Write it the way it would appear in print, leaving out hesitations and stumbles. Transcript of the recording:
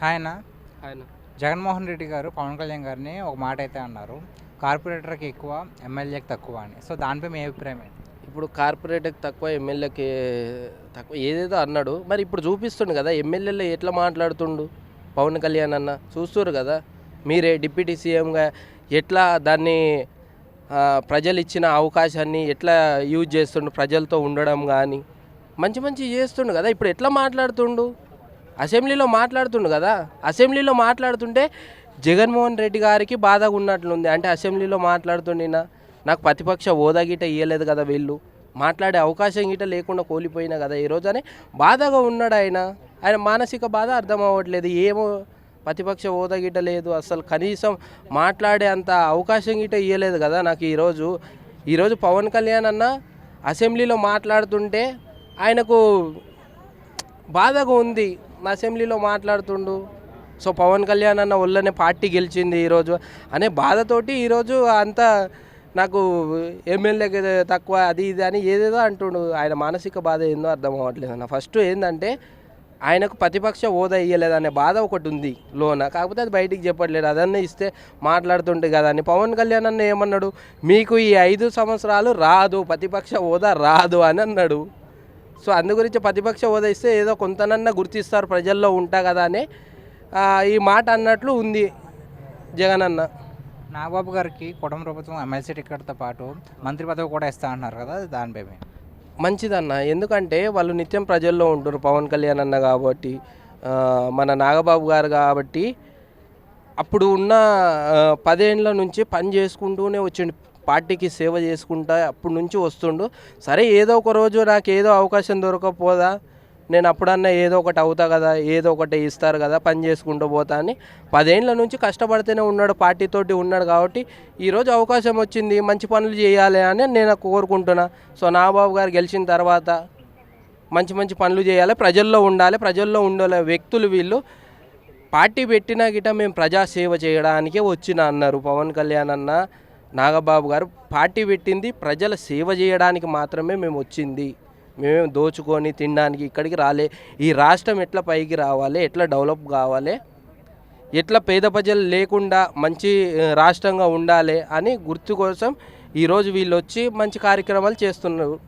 ఆయన ఆయన జగన్మోహన్ రెడ్డి గారు పవన్ కళ్యాణ్ గారిని ఒక మాట అయితే అన్నారు. కార్పొరేటర్‌కి ఎక్కువ, ఎమ్మెల్యేకి తక్కువ అని. సో, దానిపై మీ అభిప్రాయం ఏంటి? ఇప్పుడు కార్పొరేట్‌కి తక్కువ, ఎమ్మెల్యేకి తక్కువ ఏదేదో అన్నాడు. మరి ఇప్పుడు చూపిస్తుండు కదా ఎమ్మెల్యేలో ఎట్లా మాట్లాడుతుండు పవన్ కళ్యాణ్ అన్న. చూస్తుర్రు కదా మీరే డిప్యూటీ సీఎంగా ఎట్లా దాన్ని ప్రజలు ఇచ్చిన అవకాశాన్ని ఎట్లా యూజ్ చేస్తుండు, ప్రజలతో ఉండడం కానీ మంచి మంచి చేస్తుండు కదా. ఇప్పుడు ఎట్లా మాట్లాడుతుండు, అసెంబ్లీలో మాట్లాడుతుండు కదా. అసెంబ్లీలో మాట్లాడుతుంటే జగన్మోహన్ రెడ్డి గారికి బాధగా ఉన్నట్లుంది. అంటే అసెంబ్లీలో మాట్లాడుతుండినా నాకు ప్రతిపక్ష హోదా గిట ఇవ్వలేదు కదా, వీళ్ళు మాట్లాడే అవకాశం గిట లేకుండా కోల్పోయినా కదా ఈరోజు అని బాధగా ఉన్నాడు ఆయన. ఆయన మానసిక బాధ అర్థం అవ్వట్లేదు. ఏమో ప్రతిపక్ష హోదా గిట లేదు, అసలు కనీసం మాట్లాడే అంత అవకాశం గిట ఇవ్వలేదు కదా నాకు ఈరోజు పవన్ కళ్యాణ్ అన్న అసెంబ్లీలో మాట్లాడుతుంటే ఆయనకు బాధగా ఉంది. అసెంబ్లీలో మాట్లాడుతుండు. సో పవన్ కళ్యాణ్ అన్న వల్లనే పార్టీ గెలిచింది ఈరోజు అనే బాధతోటి ఈరోజు అంతా నాకు ఎమ్మెల్యేకి తక్కువ అది ఇది అని ఏదేదో అంటుండు. ఆయన మానసిక బాధ ఏందో అర్థం అవ్వట్లేదు అన్న. ఫస్ట్ ఏంటంటే ఆయనకు ప్రతిపక్ష హోదా ఇవ్వలేదనే బాధ ఒకటి ఉంది లోన, కాకపోతే అది బయటికి చెప్పట్లేదు. అదన్నీ ఇస్తే మాట్లాడుతుంటే కదా అని. పవన్ కళ్యాణ్ అన్న ఏమన్నాడు, మీకు ఈ 5 సంవత్సరాలు రాదు, ప్రతిపక్ష హోదా రాదు అని అన్నాడు. సో అందు గురించి ప్రతిపక్ష హోదా ఇస్తే ఏదో కొంతనన్నా గుర్తిస్తారు, ప్రజల్లో ఉంటా కదా అని ఈ మాట అన్నట్లు ఉంది జగన్ అన్న. నాగబాబు గారికి కుటుంబ ప్రభుత్వం ఎమ్మెల్సీ టికెట్‌తో పాటు మంత్రి పదవి కూడా ఇస్తా అన్నారు కదా! దానిపై మీ మంచిదన్న, ఎందుకంటే వాళ్ళు నిత్యం ప్రజల్లో ఉంటారు. పవన్ కళ్యాణ్ అన్న కాబట్టి, మన నాగబాబు గారు కాబట్టి అప్పుడు ఉన్న 10 ఏండ్ల నుంచి పని చేసుకుంటూనే వచ్చిండు, పార్టీకి సేవ చేసుకుంటా అప్పటి నుంచి వస్తుండు. సరే ఏదో ఒక రోజు నాకు ఏదో అవకాశం దొరకకపోదా, నేను అప్పుడన్నా ఏదో ఒకటి అవుతా కదా, ఏదో ఒకటి ఇస్తారు కదా, పని చేసుకుంటూ పోతా అని 10 ఏండ్ల నుంచి కష్టపడితేనే ఉన్నాడు, పార్టీతోటి ఉన్నాడు. కాబట్టి ఈరోజు అవకాశం వచ్చింది, మంచి పనులు చేయాలి అని నేను కోరుకుంటున్నా. సో నాగబాబు గారు గెలిచిన తర్వాత మంచి మంచి పనులు చేయాలి, ప్రజల్లో ఉండాలి, ప్రజల్లో ఉండాలి వ్యక్తులు వీళ్ళు. పార్టీ పెట్టినా గిట మేము ప్రజాసేవ చేయడానికే వచ్చిన అన్నారు పవన్ కళ్యాణ్ అన్న. నాగబాబు గారు పార్టీ పెట్టింది ప్రజల సేవ చేయడానికి మాత్రమే మేము వచ్చింది, మేమేం దోచుకొని తినడానికి ఇక్కడికి రాలే. ఈ రాష్ట్రం ఎట్లా పైకి రావాలి, ఎట్లా డెవలప్ కావాలి, ఎట్లా పేద ప్రజలు లేకుండా మంచి రాష్ట్రంగా ఉండాలి అని గుర్తు కోసం ఈరోజు వీళ్ళు వచ్చి మంచి కార్యక్రమాలు చేస్తున్నారు.